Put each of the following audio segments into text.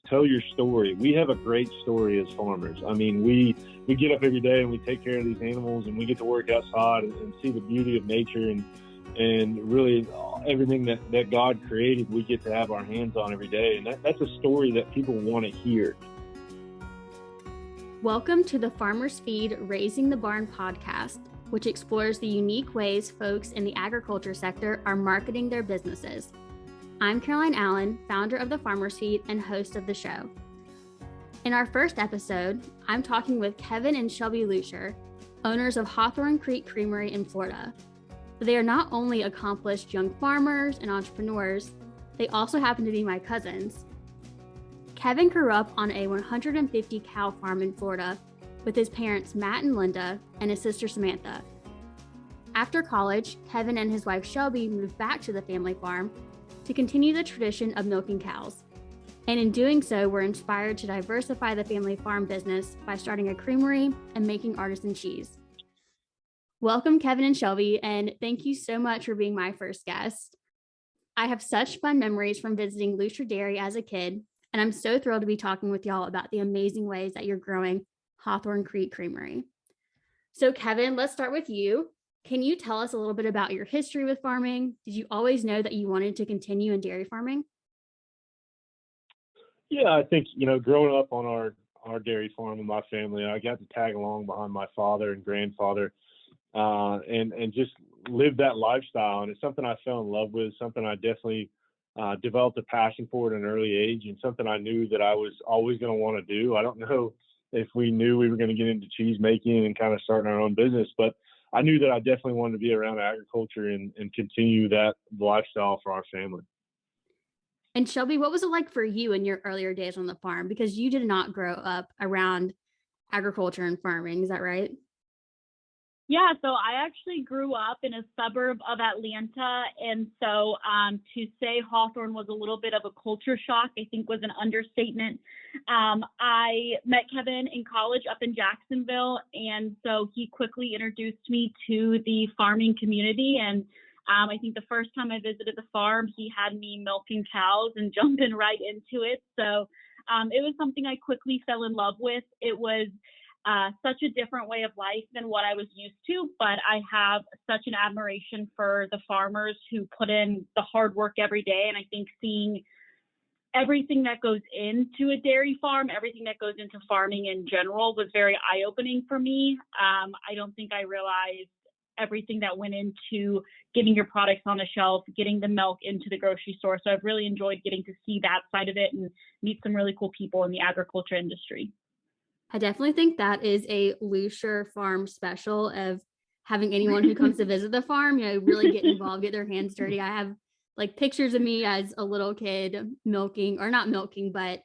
tell your story. We have a great story as farmers. I mean, we get up every day and we take care of these animals, and we get to work outside and see the beauty of nature and really everything that God created, we get to have our hands on every day. And that's a story that people want to hear. Welcome to the Farmer's Feed Raising the Barn podcast, which explores the unique ways folks in the agriculture sector are marketing their businesses. I'm Caroline Allen, founder of the Farmer's Feed and host of the show. In our first episode, I'm talking with Kevin and Shelby Lussier, owners of Hawthorne Creek Creamery in Florida. They are not only accomplished young farmers and entrepreneurs, they also happen to be my cousins. Kevin grew up on a 150 cow farm in Florida with his parents Matt and Linda and his sister Samantha. After college, Kevin and his wife Shelby moved back to the family farm to continue the tradition of milking cows. And in doing so, were inspired to diversify the family farm business by starting a creamery and making artisan cheese. Welcome, Kevin and Shelby, and thank you so much for being my first guest. I have such fun memories from visiting Lussier Dairy as a kid, and I'm so thrilled to be talking with y'all about the amazing ways that you're growing Hawthorne Creek Creamery. So Kevin, let's start with you. Can you tell us a little bit about your history with farming? Did you always know that you wanted to continue in dairy farming? Yeah, I think, growing up on our dairy farm with my family, I got to tag along behind my father and grandfather and just live that lifestyle. And it's something I fell in love with, something I definitely developed a passion for at an early age, and something I knew that I was always going to want to do. I don't know if we knew we were going to get into cheese making and kind of starting our own business, but I knew that I definitely wanted to be around agriculture and continue that lifestyle for our family. And Shelby, what was it like for you in your earlier days on the farm? Because you did not grow up around agriculture and farming, is that right? Yeah, so I actually grew up in a suburb of Atlanta, and so to say Hawthorne was a little bit of a culture shock, I think was an understatement. I met Kevin in college up in Jacksonville, and so he quickly introduced me to the farming community, and I think the first time I visited the farm, he had me milking cows and jumping right into it, so it was something I quickly fell in love with. It was such a different way of life than what I was used to, but I have such an admiration for the farmers who put in the hard work every day. And I think seeing everything that goes into a dairy farm, everything that goes into farming in general was very eye-opening for me. I don't think I realized everything that went into getting your products on the shelf, getting the milk into the grocery store. So I've really enjoyed getting to see that side of it and meet some really cool people in the agriculture industry. I definitely think that is a Lussier farm special of having anyone who comes to visit the farm, really get involved, get their hands dirty. I have like pictures of me as a little kid milking, or not milking, but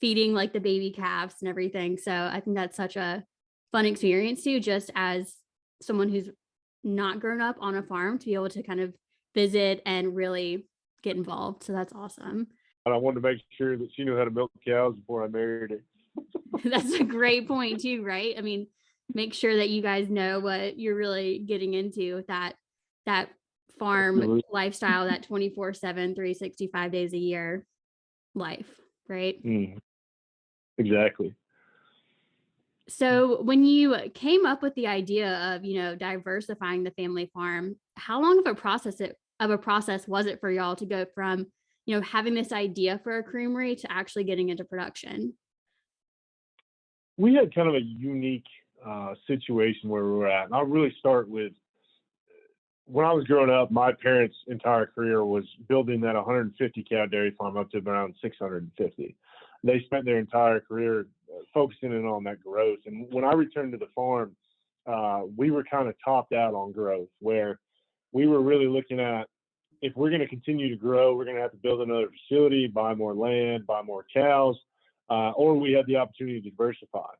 feeding like the baby calves and everything. So I think that's such a fun experience too, just as someone who's not grown up on a farm, to be able to kind of visit and really get involved. So that's awesome. And I wanted to make sure that she knew how to milk cows before I married her. That's a great point too, right? I mean, make sure that you guys know what you're really getting into with that farm Absolutely. lifestyle, that 24/7, 365 days a year life, right? Exactly. So when you came up with the idea of, diversifying the family farm, how long of a process was it for y'all to go from, having this idea for a creamery to actually getting into production? We had kind of a unique situation where we were at. And I'll really start with when I was growing up, my parents' entire career was building that 150 cow dairy farm up to around 650. They spent their entire career focusing in on that growth. And when I returned to the farm, we were kind of topped out on growth, where we were really looking at, if we're going to continue to grow, we're going to have to build another facility, buy more land, buy more cows. Or we had the opportunity to diversify.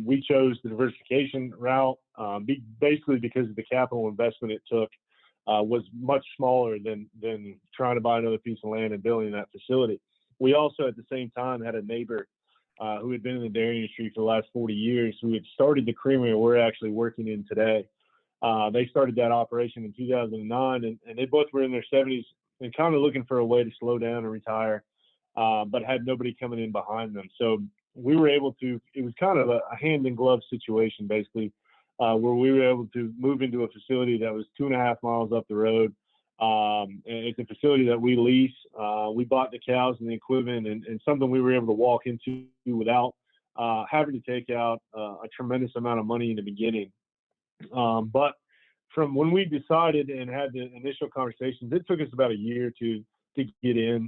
We chose the diversification route, basically because the capital investment it took was much smaller than trying to buy another piece of land and building that facility. We also, at the same time, had a neighbor who had been in the dairy industry for the last 40 years, who had started the creamery we're actually working in today. They started that operation in 2009, and they both were in their 70s and kind of looking for a way to slow down and retire. but had nobody coming in behind them. So we were able to, it was kind of a hand in glove situation, basically, where we were able to move into a facility that was 2.5 miles up the road. It's a facility that we lease. We bought the cows and the equipment, and something we were able to walk into without having to take out a tremendous amount of money in the beginning. But from when we decided and had the initial conversations, it took us about a year to get in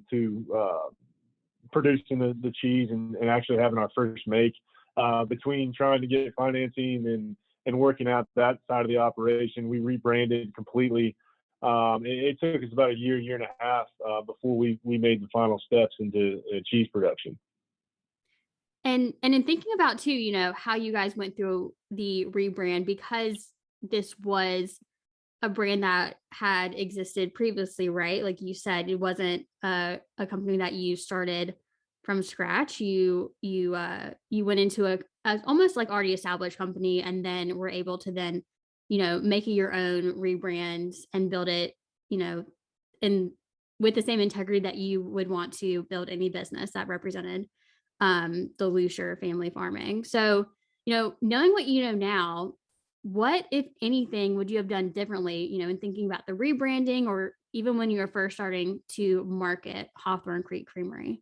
to producing the cheese and actually having our first make. Between trying to get financing and working out that side of the operation, we rebranded completely. It took us about a year and a half before we made the final steps into cheese production. And in thinking about too, you know, how you guys went through the rebrand, because this was a brand that had existed previously, right? Like you said, it wasn't a company that you started from scratch. You went into a almost like already established company, and then were able to then, you know, make it your own, rebrand and build it, you know, in with the same integrity that you would want to build any business that represented the Lussier family farming. So, you know, knowing what you know now, what, if anything, would you have done differently, you know, in thinking about the rebranding, or even when you were first starting to market Hawthorne Creek Creamery?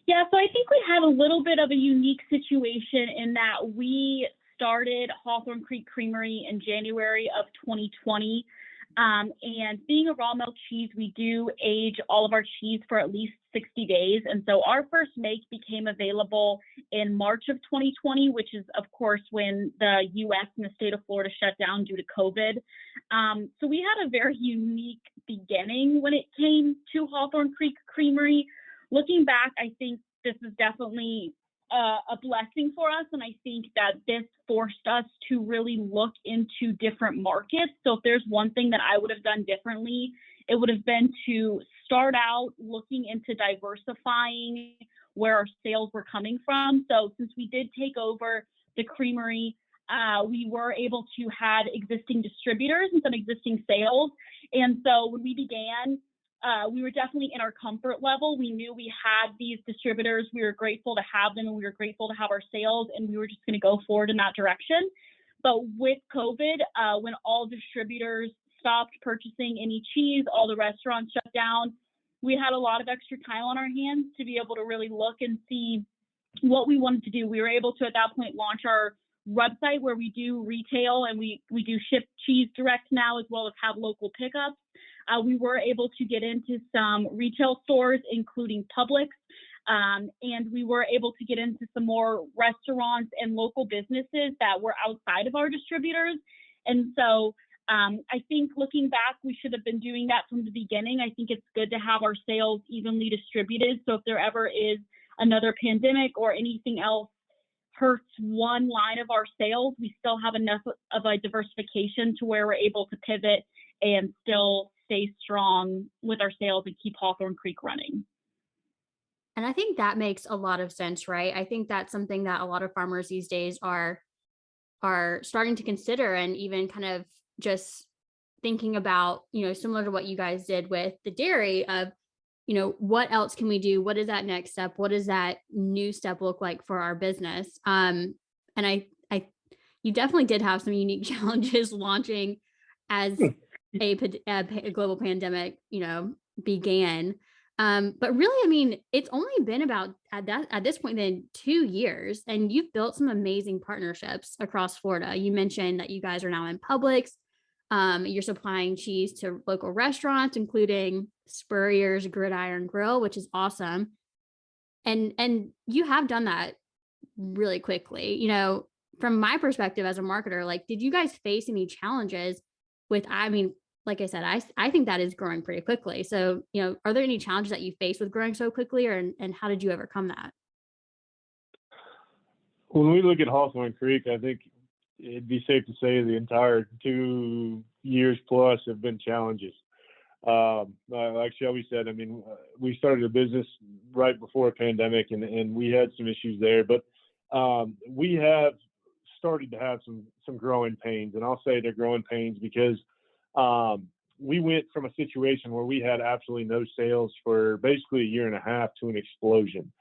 Yeah, so I think we had a little bit of a unique situation in that we started Hawthorne Creek Creamery in January of 2020. And being a raw milk cheese, we do age all of our cheese for at least 60 days. And so our first make became available in March of 2020, which is, of course, when the U.S. and the state of Florida shut down due to COVID. So we had a very unique beginning when it came to Hawthorne Creek Creamery. Looking back, I think this is definitely a blessing for us. And I think that this forced us to really look into different markets. So if there's one thing that I would have done differently, it would have been to start out looking into diversifying where our sales were coming from. So since we did take over the creamery, we were able to have existing distributors and some existing sales. And so when we began, we were definitely in our comfort level. We knew we had these distributors. We were grateful to have them, and we were grateful to have our sales, and we were just going to go forward in that direction. But with COVID, when all distributors stopped purchasing any cheese, all the restaurants shut down, we had a lot of extra time on our hands to be able to really look and see what we wanted to do. We were able to, at that point, launch our website where we do retail, and we do ship cheese direct now, as well as have local pickups. We were able to get into some retail stores, including Publix, and we were able to get into some more restaurants and local businesses that were outside of our distributors. And so I think looking back, we should have been doing that from the beginning. I think it's good to have our sales evenly distributed. So if there ever is another pandemic or anything else hurts one line of our sales, we still have enough of a diversification to where we're able to pivot and still stay strong with our sales and keep Hawthorne Creek running. And I think that makes a lot of sense, right? I think that's something that a lot of farmers these days are starting to consider, and even kind of just thinking about, you know, similar to what you guys did with the dairy of, you know, what else can we do? What is that next step? What does that new step look like for our business? And you definitely did have some unique challenges launching as a global pandemic, you know, began. But really, I mean, it's only been about at this point then 2 years, and you've built some amazing partnerships across Florida. You mentioned that you guys are now in Publix. You're supplying cheese to local restaurants, including Spurrier's Gridiron Grill, which is awesome. And you have done that really quickly. You know, from my perspective as a marketer, like, did you guys face any challenges with, I mean, like I said, I think that is growing pretty quickly. So, you know, are there any challenges that you face with growing so quickly, and how did you overcome that? When we look at Hawthorne Creek, I think it'd be safe to say the entire 2 years plus have been challenges. Like Shelby said, I mean, we started a business right before a pandemic, and we had some issues there, but we have started to have some growing pains, and I'll say they're growing pains because we went from a situation where we had absolutely no sales for basically a year and a half to an explosion.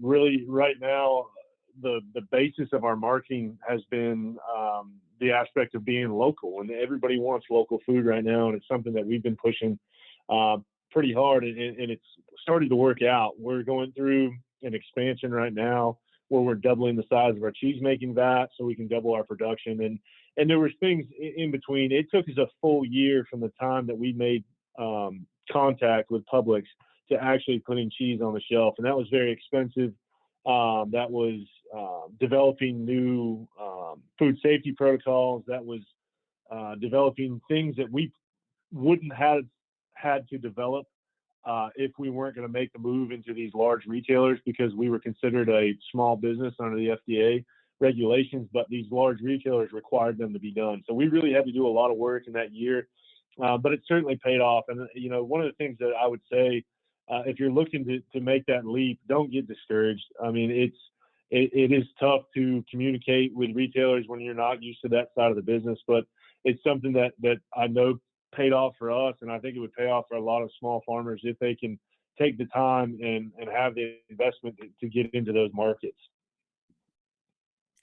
Really, right now, the basis of our marketing has been the aspect of being local, and everybody wants local food right now, and it's something that we've been pushing pretty hard, and it's starting to work out. We're going through an expansion right now where we're doubling the size of our cheese making vat so we can double our production, and there was things in between. It took us a full year from the time that we made contact with Publix to actually putting cheese on the shelf, and that was very expensive. That was developing new food safety protocols. That was developing things that we wouldn't have had to develop if we weren't going to make the move into these large retailers, because we were considered a small business under the FDA regulations, but these large retailers required them to be done. So we really had to do a lot of work in that year, but it certainly paid off. And, one of the things that I would say, if you're looking to make that leap, don't get discouraged. I mean, it is tough to communicate with retailers when you're not used to that side of the business, but it's something that I know paid off for us, and I think it would pay off for a lot of small farmers if they can take the time and have the investment to get into those markets.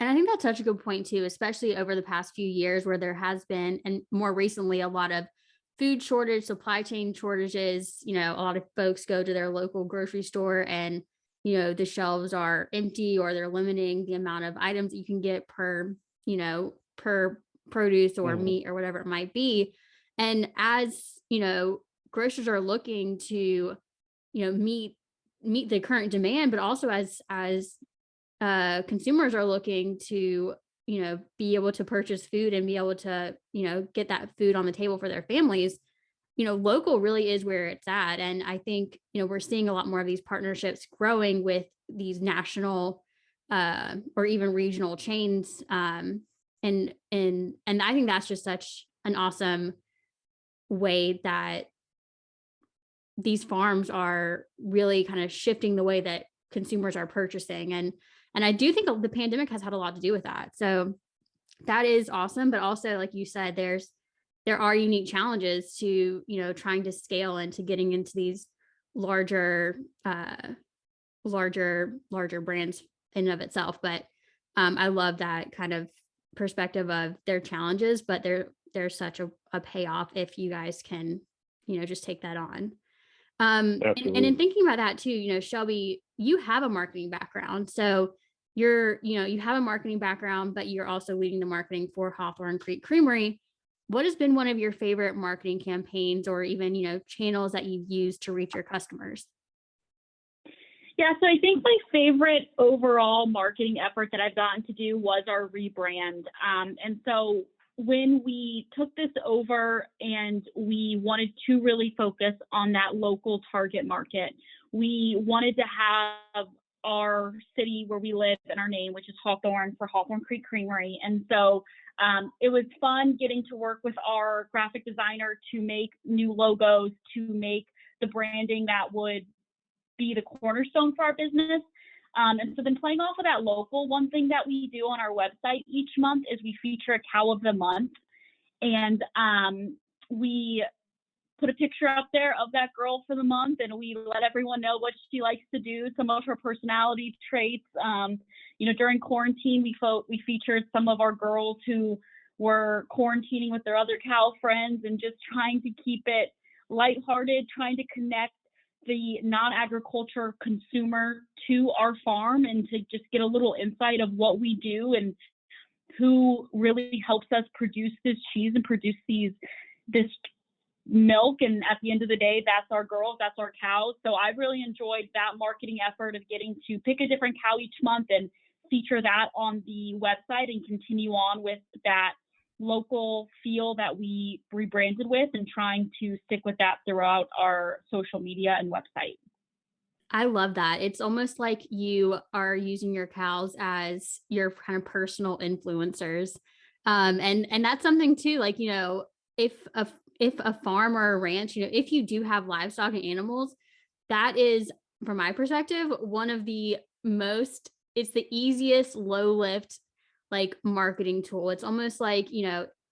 And I think that's such a good point too, especially over the past few years where there has been, and more recently, a lot of food shortage, supply chain shortages. A lot of folks go to their local grocery store and, the shelves are empty, or they're limiting the amount of items that you can get per produce or meat or whatever it might be. And as, grocers are looking to, meet the current demand, but also as consumers are looking to, be able to purchase food and be able to, get that food on the table for their families, local really is where it's at. And I think, we're seeing a lot more of these partnerships growing with these national or even regional chains. And I think that's just such an awesome way that these farms are really kind of shifting the way that consumers are purchasing. And I do think the pandemic has had a lot to do with that. So that is awesome. But also, like you said, there are unique challenges to, trying to scale and to getting into these larger brands in and of itself. But I love that kind of perspective of their challenges, but there's such a payoff if you guys can, just take that on. And in thinking about that too, Shelby, you have a marketing background. So you have a marketing background, but you're also leading the marketing for Hawthorne Creek Creamery. What has been one of your favorite marketing campaigns or even, channels that you've used to reach your customers? Yeah, so I think my favorite overall marketing effort that I've gotten to do was our rebrand. And so when we took this over and we wanted to really focus on that local target market, we wanted to have our city where we live and our name, which is Hawthorne, for Hawthorne Creek Creamery. And so it was fun getting to work with our graphic designer to make new logos, to make the branding that would be the cornerstone for our business. And so then playing off of that local, one thing that we do on our website each month is we feature a cow of the month. And we put a picture up there of that girl for the month, and we let everyone know what she likes to do, some of her personality traits. During quarantine, we featured some of our girls who were quarantining with their other cow friends and just trying to keep it lighthearted, trying to connect the non-agriculture consumer to our farm and to just get a little insight of what we do and who really helps us produce this cheese and produce this milk. And at the end of the day, that's our girls, that's our cows. So I've really enjoyed that marketing effort of getting to pick a different cow each month and feature that on the website and continue on with that local feel that we rebranded with, and trying to stick with that throughout our social media and website. I love that. It's almost like you are using your cows as your kind of personal influencers. And that's something too, like, if a farm or a ranch, if you do have livestock and animals, that is, from my perspective, one of the it's the easiest low lift, like, marketing tool. It's almost like,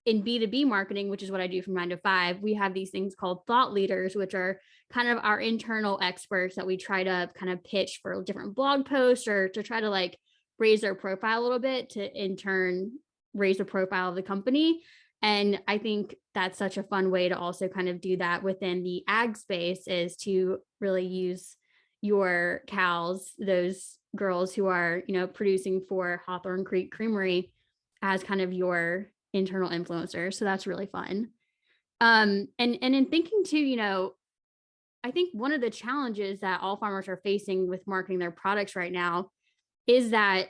in B2B marketing, which is what I do from 9 to 5, we have these things called thought leaders, which are kind of our internal experts that we try to kind of pitch for different blog posts or to try to like raise their profile a little bit to in turn raise the profile of the company. And I think that's such a fun way to also kind of do that within the ag space, is to really use your cows, those girls who are, producing for Hawthorne Creek Creamery, as kind of your internal influencers. So that's really fun. And in thinking too, I think one of the challenges that all farmers are facing with marketing their products right now is that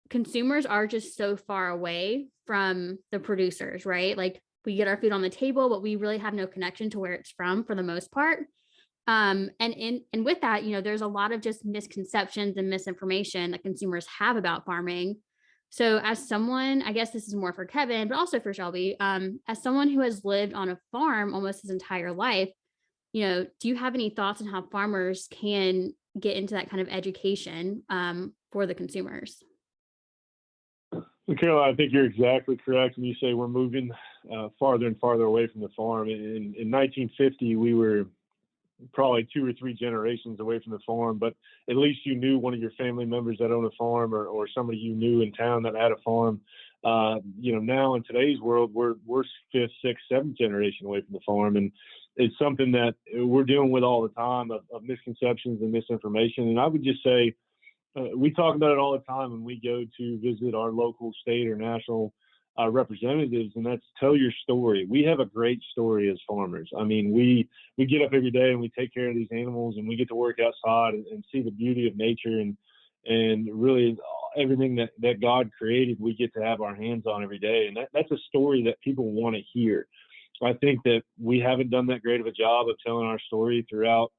consumers are just so far away from the producers, right? Like we get our food on the table, but we really have no connection to where it's from for the most part. And with that, there's a lot of just misconceptions and misinformation that consumers have about farming. So as someone, I guess this is more for Kevin, but also for Shelby, as someone who has lived on a farm almost his entire life, do you have any thoughts on how farmers can get into that kind of education for the consumers? Well, Caroline, I think you're exactly correct when you say we're moving farther and farther away from the farm. In 1950, we were probably 2 or 3 generations away from the farm, but at least you knew one of your family members that owned a farm, or somebody you knew in town that had a farm. Now in today's world, we're 5th, 6th, 7th generation away from the farm, and it's something that we're dealing with all the time of misconceptions and misinformation. And I would just say we talk about it all the time when we go to visit our local, state, or national representatives, and that's tell your story. We have a great story as farmers. I mean, we get up every day and we take care of these animals, and we get to work outside and see the beauty of nature and really everything that God created, we get to have our hands on every day. And that's a story that people want to hear. I think that we haven't done that great of a job of telling our story throughout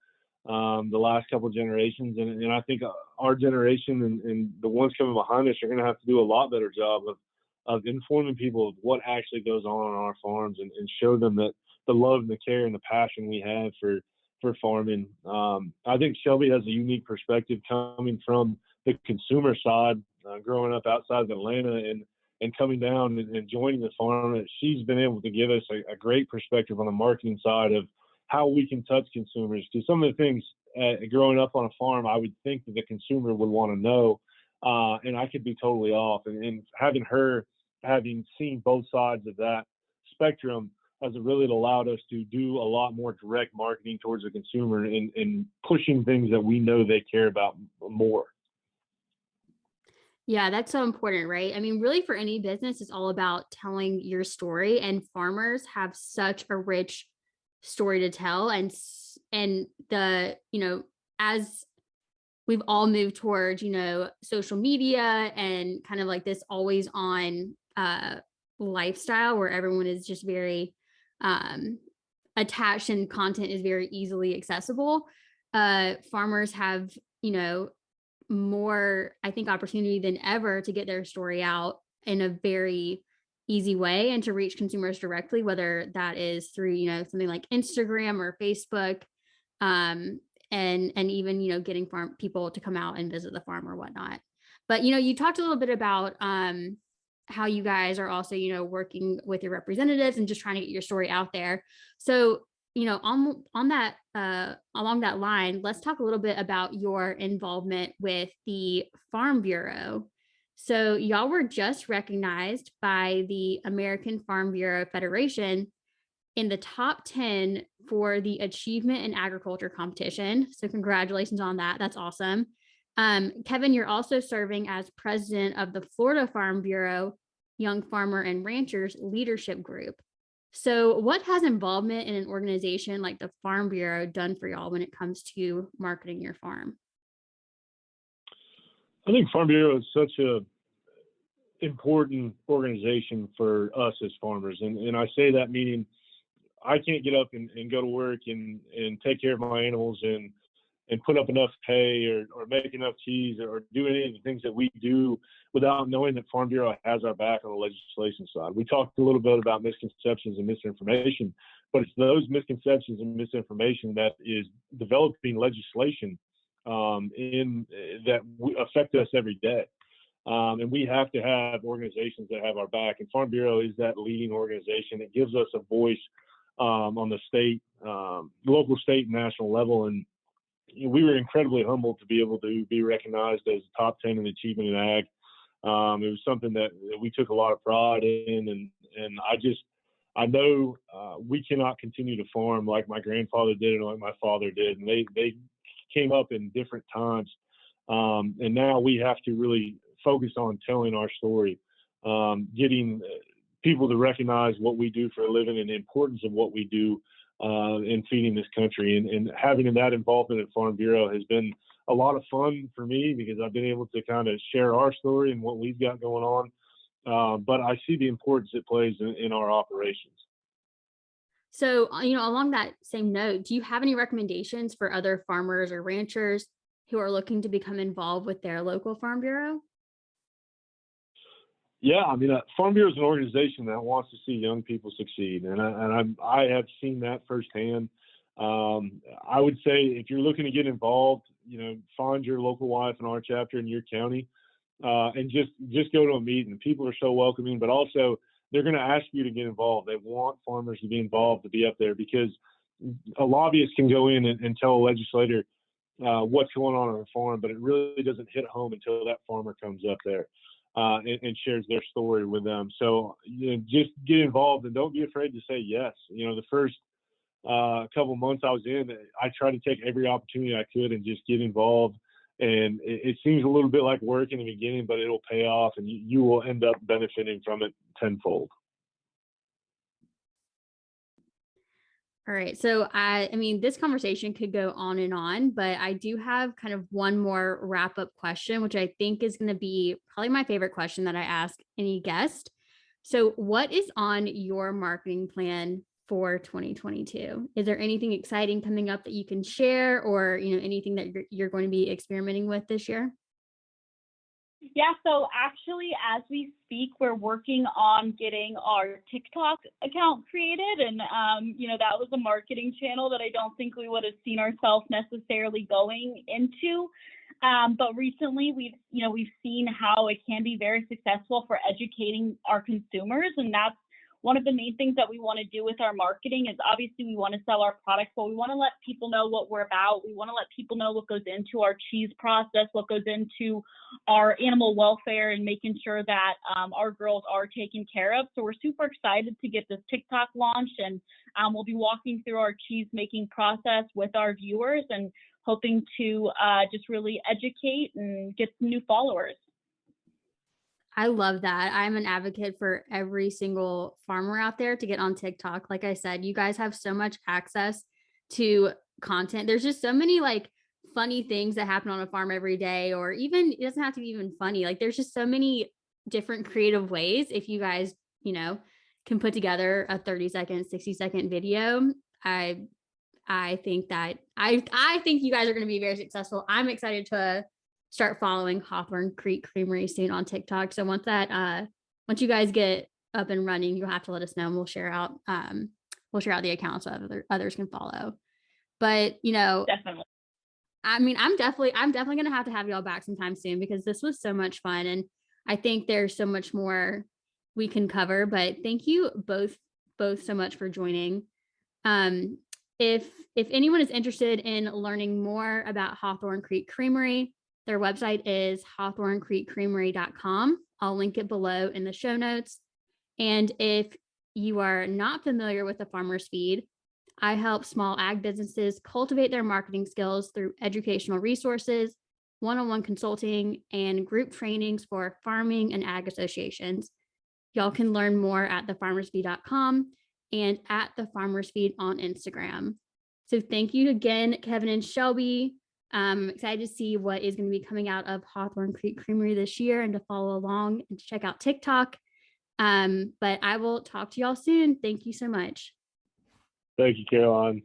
the last couple of generations. And I think our generation and the ones coming behind us are going to have to do a lot better job of informing people of what actually goes on our farms and show them that the love and the care and the passion we have for farming. I think Shelby has a unique perspective coming from the consumer side, growing up outside of Atlanta and coming down and joining the farm. She's been able to give us a great perspective on the marketing side of how we can touch consumers. Because some of the things growing up on a farm, I would think that the consumer would want to know, and I could be totally off. And having seen both sides of that spectrum has really allowed us to do a lot more direct marketing towards the consumer and pushing things that we know they care about more. Yeah, that's so important, right? I mean, really for any business, it's all about telling your story, and farmers have such a rich story to tell. And as we've all moved towards, social media and kind of like this always on lifestyle where everyone is just very attached and content is very easily accessible. Farmers have, more, I think, opportunity than ever to get their story out in a very easy way and to reach consumers directly, whether that is through, something like Instagram or Facebook, and even, getting farm people to come out and visit the farm or whatnot. But, you talked a little bit about how you guys are also, working with your representatives and just trying to get your story out there. So, on that, along that line, let's talk a little bit about your involvement with the Farm Bureau. So y'all were just recognized by the American Farm Bureau Federation in the top 10 for the Achievement in Agriculture competition. So congratulations on that. That's awesome. Kevin, you're also serving as president of the Florida Farm Bureau Young Farmer and Ranchers Leadership Group. So what has involvement in an organization like the Farm Bureau done for y'all when it comes to marketing your farm? I think Farm Bureau is such a important organization for us as farmers. And I say that meaning I can't get up and go to work and take care of my animals and put up enough hay or make enough cheese or do any of the things that we do without knowing that Farm Bureau has our back on the legislation side. We talked a little bit about misconceptions and misinformation, but it's those misconceptions and misinformation that is developing legislation that affect us every day. And we have to have organizations that have our back. And Farm Bureau is that leading organization. It gives us a voice on the state, local, state, and national level. And we were incredibly humbled to be able to be recognized as top 10 in achievement in ag. It was something that we took a lot of pride in, and I know we cannot continue to farm like my grandfather did and like my father did, and they came up in different times, and now we have to really focus on telling our story, getting people to recognize what we do for a living and the importance of what we do in feeding this country, and having that involvement at Farm Bureau has been a lot of fun for me because I've been able to kind of share our story and what we've got going on. But I see the importance it plays in our operations. So, along that same note, do you have any recommendations for other farmers or ranchers who are looking to become involved with their local Farm Bureau? Yeah, I mean, Farm Bureau is an organization that wants to see young people succeed, and I have seen that firsthand. I would say if you're looking to get involved, find your local Y&R chapter in your county, and just go to a meeting. People are so welcoming, but also they're going to ask you to get involved. They want farmers to be involved, to be up there, because a lobbyist can go in and tell a legislator what's going on a farm, but it really doesn't hit home until that farmer comes up there and shares their story with them. So just get involved and don't be afraid to say yes. The first couple months I was in, I tried to take every opportunity I could and just get involved. And it seems a little bit like work in the beginning, but it'll pay off, and you will end up benefiting from it tenfold. All right. So I mean, this conversation could go on, but I do have kind of one more wrap up question, which I think is going to be probably my favorite question that I ask any guest. So what is on your marketing plan for 2022? Is there anything exciting coming up that you can share, or, anything that you're going to be experimenting with this year? Yeah, so actually, as we speak, we're working on getting our TikTok account created. And, that was a marketing channel that I don't think we would have seen ourselves necessarily going into. But recently we've seen how it can be very successful for educating our consumers. And that's one of the main things that we want to do with our marketing. Is obviously we want to sell our products, but we want to let people know what we're about. We want to let people know what goes into our cheese process, what goes into our animal welfare, and making sure that our girls are taken care of. So we're super excited to get this TikTok launched, and we'll be walking through our cheese making process with our viewers and hoping to just really educate and get some new followers. I love that. I'm an advocate for every single farmer out there to get on TikTok. Like I said, you guys have so much access to content. There's just so many funny things that happen on a farm every day, or even, it doesn't have to be even funny. There's just so many different creative ways. If you guys, can put together a 30-second, 60-second video, I think that I think you guys are going to be very successful. I'm excited to start following Hawthorne Creek Creamery soon on TikTok. So once you guys get up and running, you'll have to let us know, and we'll share out the accounts so others can follow. But Definitely. I mean, I'm definitely going to have y'all back sometime soon, because this was so much fun, and I think there's so much more we can cover. But thank you both so much for joining. If anyone is interested in learning more about Hawthorne Creek Creamery, their website is hawthornecreekcreamery.com. I'll link it below in the show notes. And if you are not familiar with the Farmer's Feed, I help small ag businesses cultivate their marketing skills through educational resources, one-on-one consulting, and group trainings for farming and ag associations. Y'all can learn more at thefarmersfeed.com and at the Farmer's Feed on Instagram. So thank you again, Kevin and Shelby. I'm excited to see what is going to be coming out of Hawthorne Creek Creamery this year, and to follow along and to check out TikTok. But I will talk to y'all soon. Thank you so much. Thank you, Caroline.